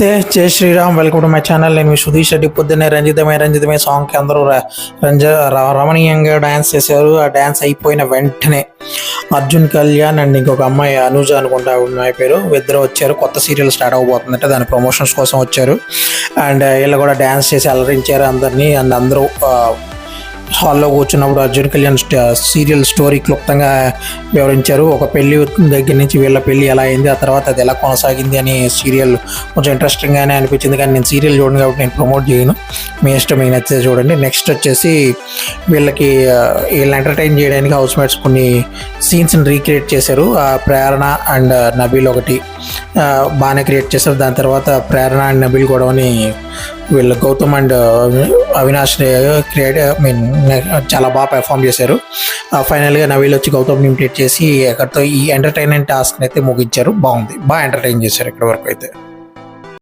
నమస్తే, జై Shriram. Welcome to my channel. నేను మీ సుధీష్ రెడ్డి. పొద్దున్నే రంజితమే సాంగ్కి అందరూ రమణీయంగా డ్యాన్స్ చేశారు. ఆ డ్యాన్స్ అయిపోయిన వెంటనే అర్జున్ కళ్యాణ్ అండ్ ఇంకొక అమ్మాయి అనూజ అనుకుంటా అమ్మాయి పేరు, ఇద్దరు వచ్చారు. కొత్త సీరియల్ స్టార్ట్ అవబోతుందంటే దాని ప్రమోషన్స్ కోసం వచ్చారు. అండ్ వీళ్ళు కూడా డ్యాన్స్ చేసి అలరించారు అందరినీ. అండ్ అందరూ హాల్లో కూర్చున్నప్పుడు అర్జున్ కళ్యాణ్ సీరియల్ స్టోరీ క్లుప్తంగా వివరించారు. ఒక పెళ్లి దగ్గర నుంచి వీళ్ళ పెళ్లి ఎలా అయింది, ఆ తర్వాత అది ఎలా కొనసాగింది అని సీరియల్ కొంచెం ఇంట్రెస్టింగ్గానే అనిపించింది. కానీ నేను సీరియల్ చూడను కాబట్టి నేను ప్రమోట్ చేయను. మీ ఇష్టం, మీకు నచ్చితే చూడండి. నెక్స్ట్ వచ్చేసి వీళ్ళని ఎంటర్టైన్ చేయడానికి హౌస్ మేట్స్ కొన్ని సీన్స్ని రీక్రియేట్ చేశారు. ప్రేరణ అండ్ నబీల్ ఒకటి బాగానే క్రియేట్ చేశారు. దాని తర్వాత ప్రేరణ అండ్ నబీల్ గొడవని వీళ్ళు గౌతమ్ అండ్ అవినాష్ చాలా బాగా పెర్ఫామ్ చేశారు. ఫైనల్గా నవీల్ వచ్చి గౌతమ్ని ఇమిటేట్ చేసి ఎక్కడితో ఈ ఎంటర్టైన్మెంట్ టాస్క్ని అయితే ముగించారు. బాగుంది, బాగా ఎంటర్టైన్ చేశారు ఇక్కడ వరకు అయితే.